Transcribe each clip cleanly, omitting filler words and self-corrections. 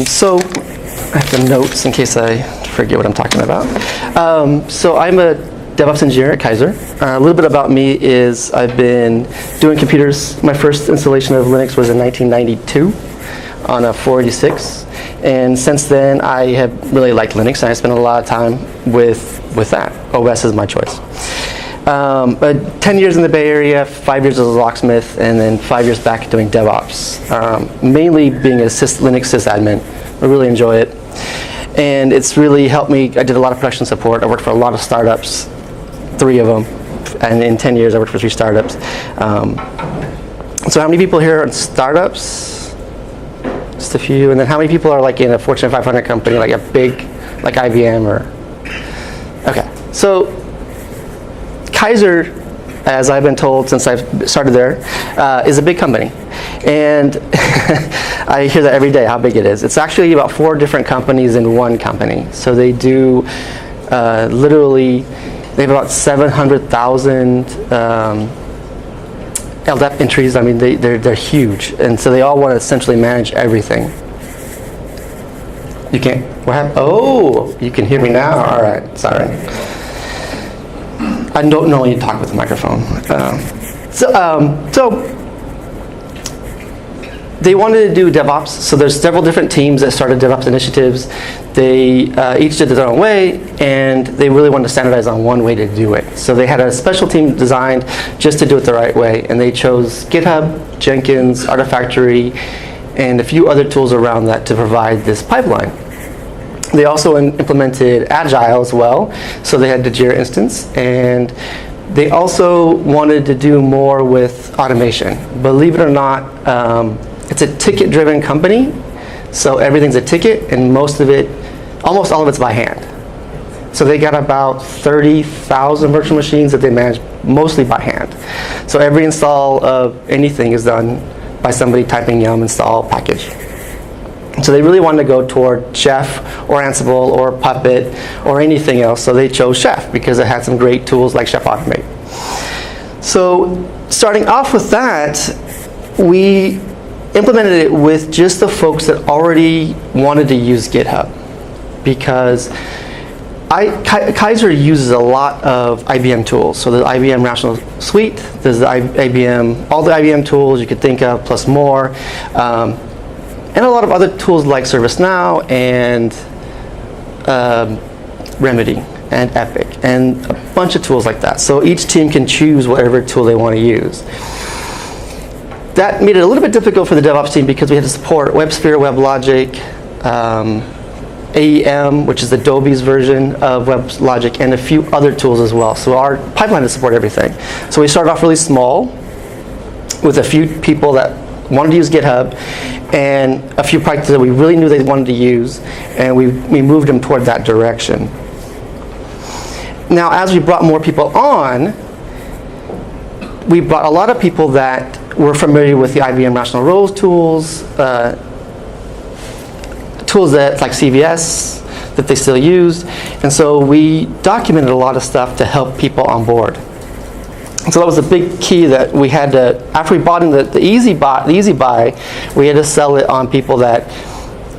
So I have the notes in case I forget what I'm talking about. So I'm a DevOps Engineer at Kaiser. A little bit about me is I've been doing computers. My first installation of Linux was in 1992 on a 486. And since then, I have really liked Linux, and I spent a lot of time with that. OS is my choice. But 10 years in the Bay Area, 5 years as a locksmith, and then 5 years back doing DevOps. Mainly being a Linux sysadmin. I really enjoy it. And it's really helped me. I did a lot of production support. I worked for a lot of startups, 3 of them. And in 10 years, I worked for 3 startups. So how many people here are in startups? Just a few. And then how many people are like in a Fortune 500 company, like a big, like IBM or? Okay. So Kaiser, as I've been told since I've started there, is a big company. And I hear that every day, how big it is. It's actually about 4 different companies in one company. So they do literally, they have about 700,000 LDAP entries. I mean, they're huge. And so they all want to essentially manage everything. You can't, what happened? Oh, you can hear me now? All right, sorry. I don't normally talk with the microphone. So they wanted to do DevOps. So there's several different teams that started DevOps initiatives. They each did their own way, and they really wanted to standardize on one way to do it. So they had a special team designed just to do it the right way, and they chose GitHub, Jenkins, Artifactory, and a few other tools around that to provide this pipeline. They also implemented Agile as well, so they had the Jira instance, and they also wanted to do more with automation. Believe it or not, it's a ticket-driven company, so everything's a ticket, and most of it, almost all of it's by hand. So they got about 30,000 virtual machines that they manage mostly by hand. So every install of anything is done by somebody typing yum install package. So they really wanted to go toward Chef or Ansible or Puppet or anything else, so they chose Chef because it had some great tools like Chef Automate. So starting off with that, we implemented it with just the folks that already wanted to use GitHub, because Kaiser uses a lot of IBM tools. So the IBM Rational Suite, there's the IBM, all the IBM tools you could think of, plus more. And a lot of other tools like ServiceNow and Remedy and Epic and a bunch of tools like that. So each team can choose whatever tool they want to use. That made it a little bit difficult for the DevOps team because we had to support WebSphere, WebLogic, AEM, which is Adobe's version of WebLogic, and a few other tools as well. So our pipeline to support everything. So we started off really small with a few people that wanted to use GitHub and a few practices that we really knew they wanted to use, and we moved them toward that direction. Now, as we brought more people on, we brought a lot of people that were familiar with the IBM Rational Roles tools, tools that like CVS that they still used, and so we documented a lot of stuff to help people on board. So that was a big key that we had to, after we bought in the easy buy, we had to sell it on people that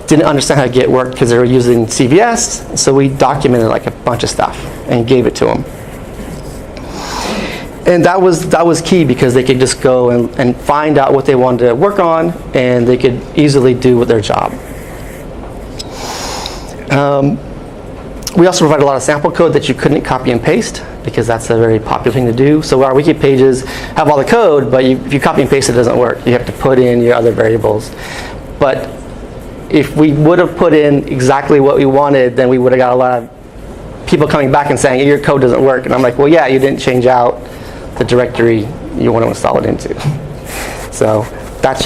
didn't understand how Git worked because they were using CVS. So we documented like a bunch of stuff and gave it to them. And that was key because they could just go and find out what they wanted to work on, and they could easily do their job. We also provide a lot of sample code that you couldn't copy and paste because that's a very popular thing to do. So our wiki pages have all the code, but if you copy and paste it doesn't work. You have to put in your other variables. But if we would have put in exactly what we wanted, then we would have got a lot of people coming back and saying, your code doesn't work. And I'm like, well, yeah, you didn't change out the directory you want to install it into. So that's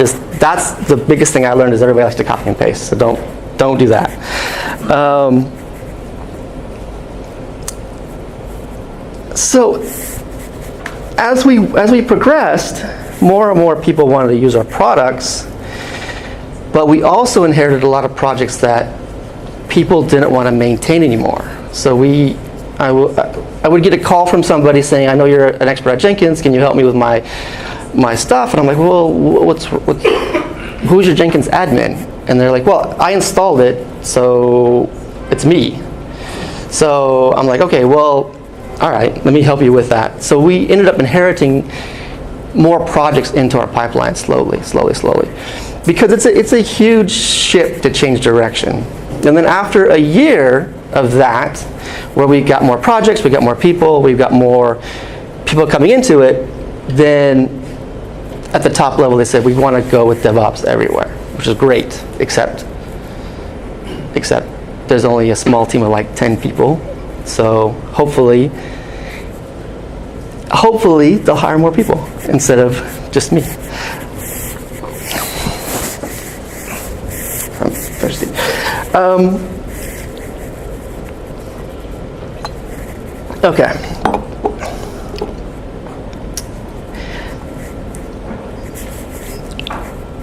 the biggest thing I learned is everybody likes to copy and paste. So don't do that. So as we progressed, more and more people wanted to use our products, but we also inherited a lot of projects that people didn't want to maintain anymore. So I I would get a call from somebody saying, I know you're an expert at Jenkins, can you help me with my stuff? And I'm like, well, who's your Jenkins admin? And they're like, well, I installed it, so it's me. So I'm like, okay, well, all right, let me help you with that. So we ended up inheriting more projects into our pipeline slowly. Because it's a huge ship to change direction. And then after a year of that, where we got more projects, we got more people, we've got more people coming into it, then at the top level they said, we want to go with DevOps everywhere, which is great, except there's only a small team of like 10 people. So hopefully they'll hire more people instead of just me. I'm thirsty. Okay.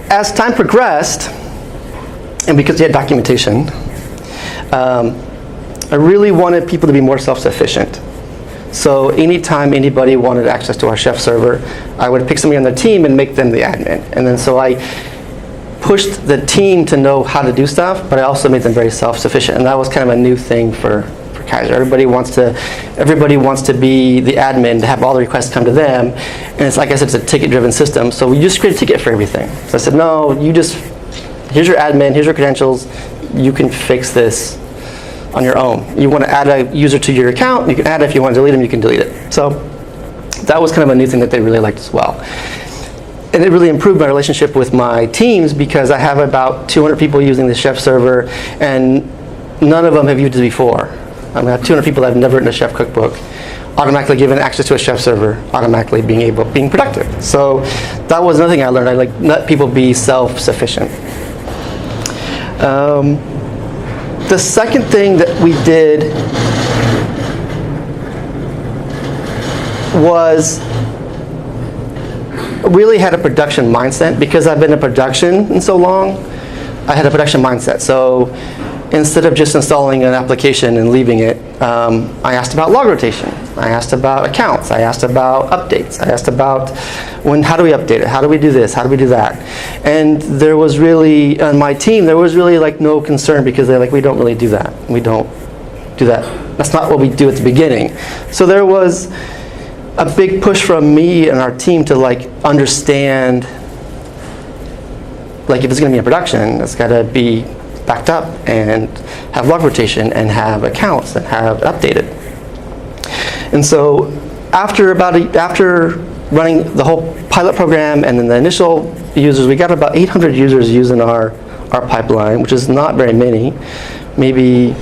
As time progressed, and because we had documentation, I really wanted people to be more self-sufficient. So anytime anybody wanted access to our Chef server, I would pick somebody on the team and make them the admin. And then so I pushed the team to know how to do stuff, but I also made them very self-sufficient. And that was kind of a new thing for Kaiser. Everybody wants to be the admin, to have all the requests come to them. And it's like I said, it's a ticket-driven system. So we just create a ticket for everything. So I said, no, here's your admin, here's your credentials. You can fix this on your own. You want to add a user to your account, you can add it. If you want to delete them, you can delete it. So that was kind of a new thing that they really liked as well. And it really improved my relationship with my teams because I have about 200 people using the Chef server, and none of them have used it before. I mean, I have 200 people that have never written a Chef cookbook, automatically given access to a Chef server, automatically being productive. So that was another thing I learned. I let people be self-sufficient. The second thing that we did was really had a production mindset. Because I've been in production in so long, I had a production mindset. So instead of just installing an application and leaving it, I asked about log rotation. I asked about accounts. I asked about updates. I asked about how do we update it? How do we do this? How do we do that? And there was really, on my team, there was really like no concern because they're like, we don't really do that. We don't do that. That's not what we do at the beginning. So there was a big push from me and our team to like understand, like if it's going to be in production, it's got to be backed up and have log rotation and have accounts and have updated. And so after running the whole pilot program and then the initial users, we got about 800 users using our pipeline, which is not very many. Maybe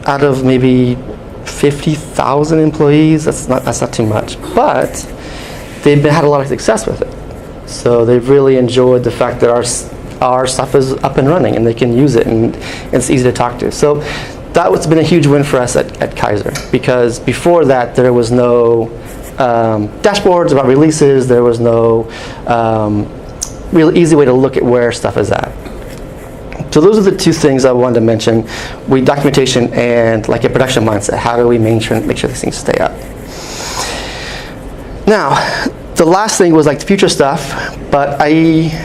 out of maybe 50,000 employees, that's not too much. But they've had a lot of success with it. So they've really enjoyed the fact that our stuff is up and running and they can use it and it's easy to talk to. So that's been a huge win for us at Kaiser, because before that there was no dashboards about releases, there was no real easy way to look at where stuff is at. So those are the two things I wanted to mention: documentation and like a production mindset. How do we make sure these things stay up? Now, the last thing was like the future stuff, but I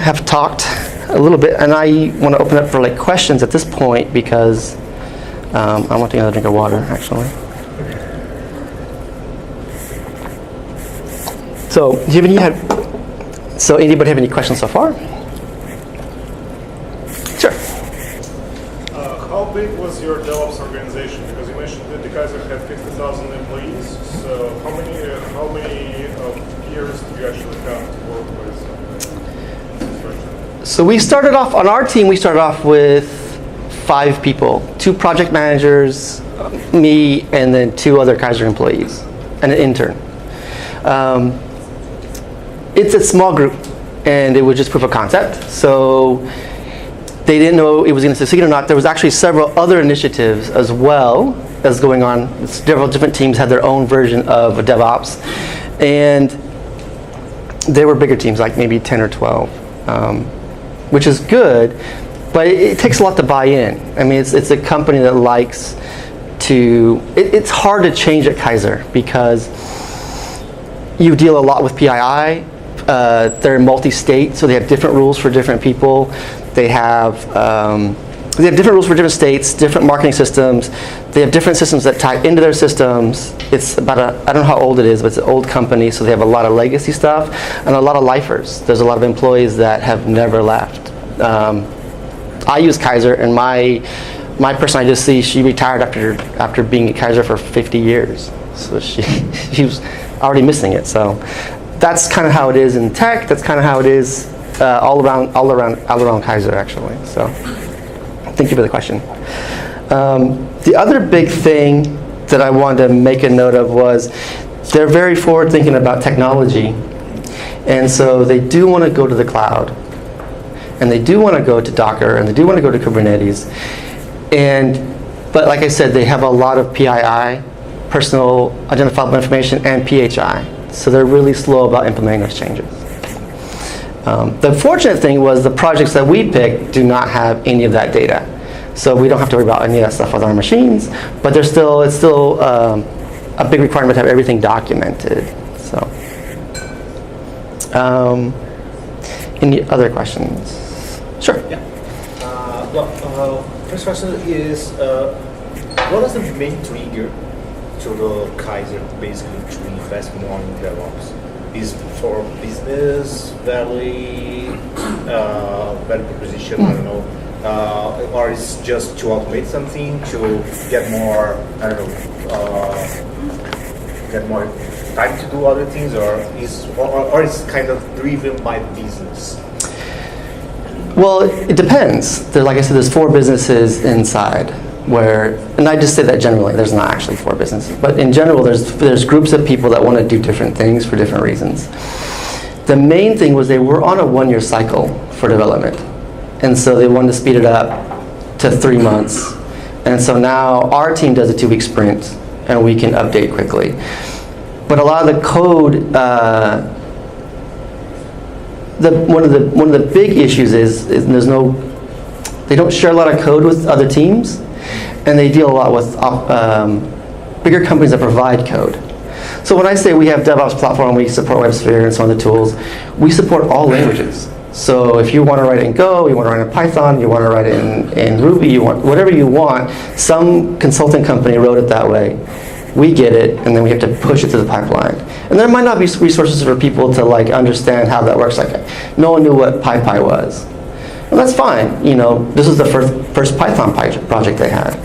have talked a little bit, and I want to open up for like questions at this point because I want to take another drink of water, actually. So, anybody have any questions so far? Sure. How big was your DevOps organization? Because you mentioned that the Kaiser had 50,000 employees. So, how many peers do you actually have to work with? So we started off on our team. We started off with 5 people: 2 project managers, me, and then 2 other Kaiser employees, and an intern. It's a small group, and it was just proof of concept. So they didn't know it was going to succeed or not. There was actually several other initiatives as well as going on. Several different teams had their own version of DevOps, and they were bigger teams, like maybe 10 or 12. Which is good, but it takes a lot to buy in. I mean, it's a company that likes it's hard to change at Kaiser because you deal a lot with PII. They're multi-state, so they have different rules for different people. They have different rules for different states, different marketing systems. They have different systems that tie into their systems. It's about I don't know how old it is, but it's an old company, so they have a lot of legacy stuff and a lot of lifers. There's a lot of employees that have never left. I use Kaiser, and my person I just see, she retired after being at Kaiser for 50 years. So she was already missing it. So that's kind of how it is in tech. That's kind of how it is all around Kaiser, actually. So thank you for the question. The other big thing that I wanted to make a note of was they're very forward thinking about technology. And so they do want to go to the cloud. And they do want to go to Docker, and they do want to go to Kubernetes. But like I said, they have a lot of PII, personal identifiable information, and PHI. So they're really slow about implementing those changes. The fortunate thing was the projects that we picked do not have any of that data. So we don't have to worry about any of that stuff with our machines, but it's still a big requirement to have everything documented. So, any other questions? Sure. Yeah. First question is, what is the main trigger to the Kaiser basically to invest more in DevOps? Is for business value, value proposition? I don't know, or is just to automate something to get more? I don't know, get more time to do other things, or is kind of driven by business? Well, it depends. Like I said, there's 4 businesses inside where, and I just say that generally, there's not actually 4 businesses, but in general, there's groups of people that want to do different things for different reasons. The main thing was they were on a 1-year cycle for development, and so they wanted to speed it up to 3 months. And so now our team does a 2-week sprint, and we can update quickly. But a lot of the code, one of the big issues is they don't share a lot of code with other teams, and they deal a lot with bigger companies that provide code. So when I say we have DevOps platform, we support WebSphere and some of the tools, we support all languages. So if you want to write in Go, you want to write in Python, you want to write in Ruby, you want whatever you want, some consulting company wrote it that way. We get it, and then we have to push it through the pipeline. And there might not be resources for people to understand how that works. Like, no one knew what PyPy was. Well, that's fine. This is the first Python project they had.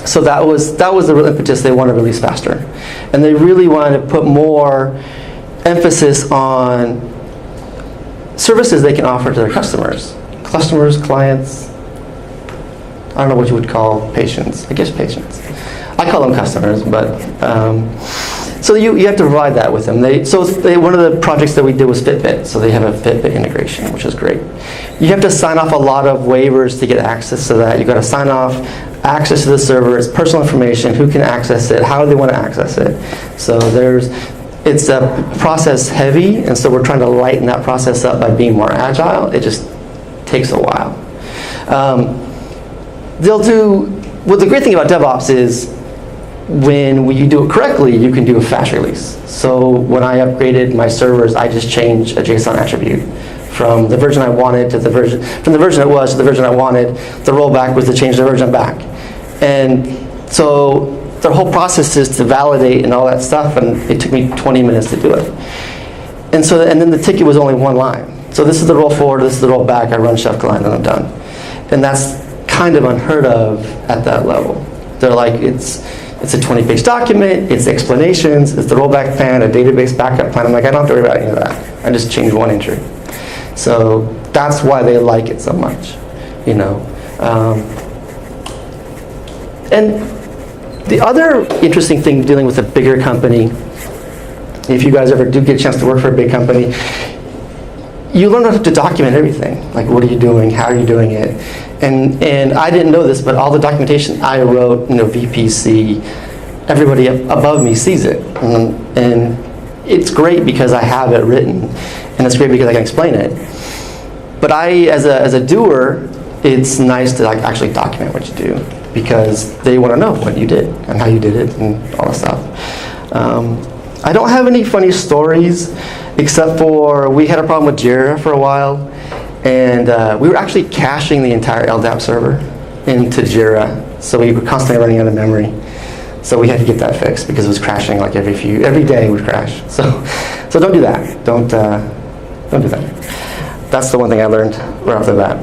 So that was the real impetus. They wanted to release faster, and they really wanted to put more emphasis on services they can offer to their customers, clients. I don't know what you would call patients. I guess patients. I call them customers, but so you have to provide that with them. One of the projects that we did was Fitbit, so they have a Fitbit integration, which is great. You have to sign off a lot of waivers to get access to that. You've got to sign off access to the server, it's personal information, who can access it, how do they want to access it. So it's a process heavy, and so we're trying to lighten that process up by being more agile. It just takes a while. Well, the great thing about DevOps is when you do it correctly, you can do a fast release. So when I upgraded my servers, I just changed a JSON attribute from the version I wanted to the version it was to the version I wanted. The rollback was to change the version back. And so the whole process is to validate and all that stuff, and it took me 20 minutes to do it. And then the ticket was only 1 line. So this is the roll forward, this is the roll back, I run chef client, and I'm done. And that's kind of unheard of at that level. They're like, it's a 20-page document, it's explanations, it's the rollback plan, a database backup plan. I'm like, I don't have to worry about any of that. I just change 1 entry. So that's why they like it so much, And the other interesting thing dealing with a bigger company, if you guys ever do get a chance to work for a big company, you learn how to document everything. Like, what are you doing? How are you doing it? And I didn't know this, but all the documentation I wrote, VPC, everybody above me sees it. And it's great because I have it written, and it's great because I can explain it. But as a doer, it's nice to actually document what you do. because they want to know what you did and how you did it and all that stuff. I don't have any funny stories except for we had a problem with Jira for a while, and we were actually caching the entire LDAP server into Jira, so we were constantly running out of memory. So we had to get that fixed because it was crashing like every day it would crash. So don't do that. Don't do that. That's the one thing I learned right off the bat.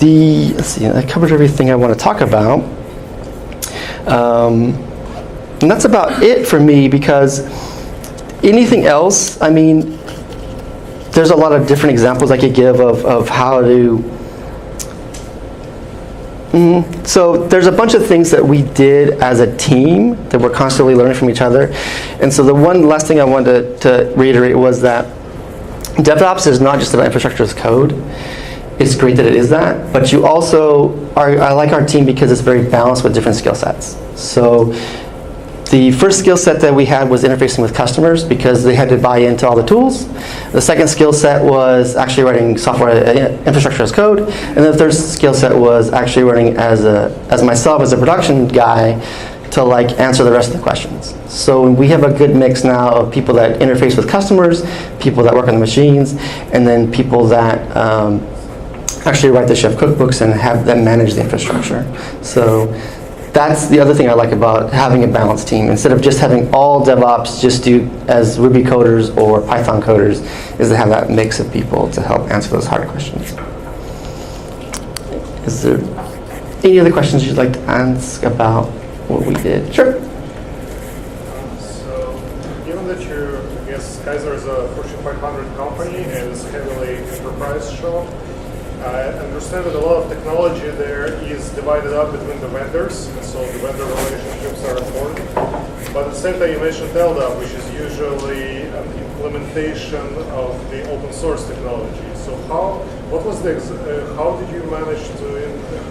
Let's see, I covered everything I want to talk about. And that's about it for me, because anything else, I mean, there's a lot of different examples I could give of how to. So there's a bunch of things that we did as a team that we're constantly learning from each other. And so the one last thing I wanted to reiterate was that DevOps is not just about infrastructure as code. It's great that it is that, but you also I like our team because it's very balanced with different skill sets. So the first skill set that we had was interfacing with customers because they had to buy into all the tools. The second skill set was actually writing software infrastructure as code, and the third skill set was actually running as myself as a production guy to like answer the rest of the questions. So we have a good mix now of people that interface with customers, people that work on the machines, and then people that actually write the chef cookbooks and have them manage the infrastructure. So that's the other thing I like about having a balanced team. Instead of just having all DevOps just do as Ruby coders or Python coders, is to have that mix of people to help answer those hard questions. Is there any other questions you'd like to ask about what we did? Sure. So, given that I guess Kaiser is a Fortune 500 company and is heavily enterprise shop, I understand that a lot of technology there is divided up between the vendors, and so the vendor relationships are important. But at the same time, you mentioned LDAP, which is usually an implementation of the open source technology. So how did you manage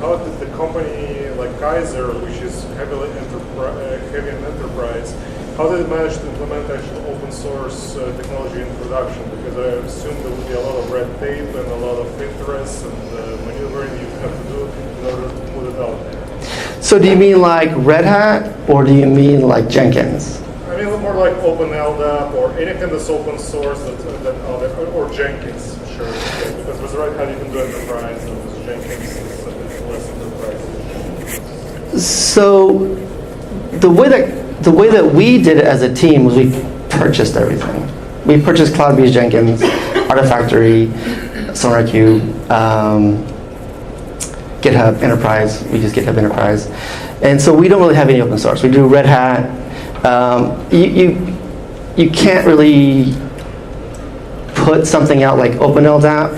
how did the company like Kaiser, which is heavy in enterprise, how did it manage to implement actual open source technology in production? Because I assume there would be a lot of red tape and a lot of interest and maneuvering you have to do in order to put it out there. So do you mean like Red Hat, or do you mean like Jenkins? I mean more like OpenLDAP or anything that's open source or Jenkins, sure. Yeah, because with Red Hat you can do enterprise, and with Jenkins it's a bit less enterprise. So the way that we did it as a team was we purchased everything. We purchased CloudBees, Jenkins, Artifactory, SonarQube, GitHub Enterprise. We use GitHub Enterprise. And so we don't really have any open source. We do Red Hat. You can't really put something out like OpenLDAP.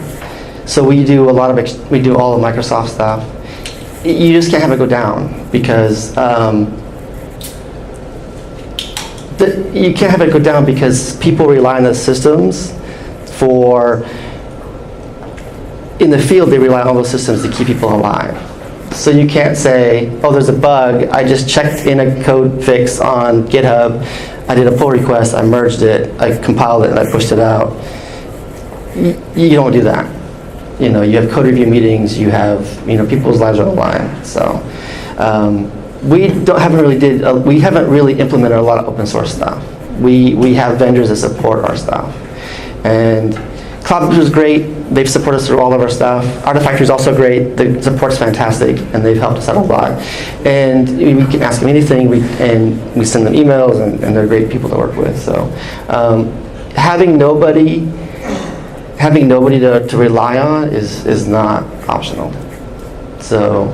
So we do all of Microsoft stuff. You just can't have it go down because you can't have it go down because people rely on the systems in the field, they rely on those systems to keep people alive. So you can't say, oh, there's a bug, I just checked in a code fix on GitHub, I did a pull request, I merged it, I compiled it, and I pushed it out. You don't do that. You have code review meetings, you have, people's lives are on the line. So we haven't really implemented a lot of open source stuff. We have vendors that support our stuff. And CloudBees was great. They've supported us through all of our stuff. Artifactory is also great. The support's fantastic, and they've helped us out a lot. And we can ask them anything, and we send them emails, and they're great people to work with. So having nobody to rely on is not optional. So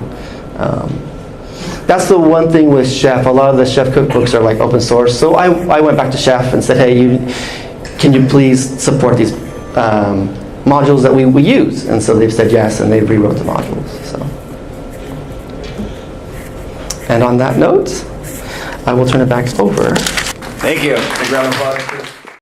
that's the one thing with Chef. A lot of the Chef cookbooks are like open source. So I went back to Chef and said, hey, can you please support these modules that we use? And so they've said yes, and they rewrote the modules. So, and on that note, I will turn it back over. Thank you. Thank you, round of applause.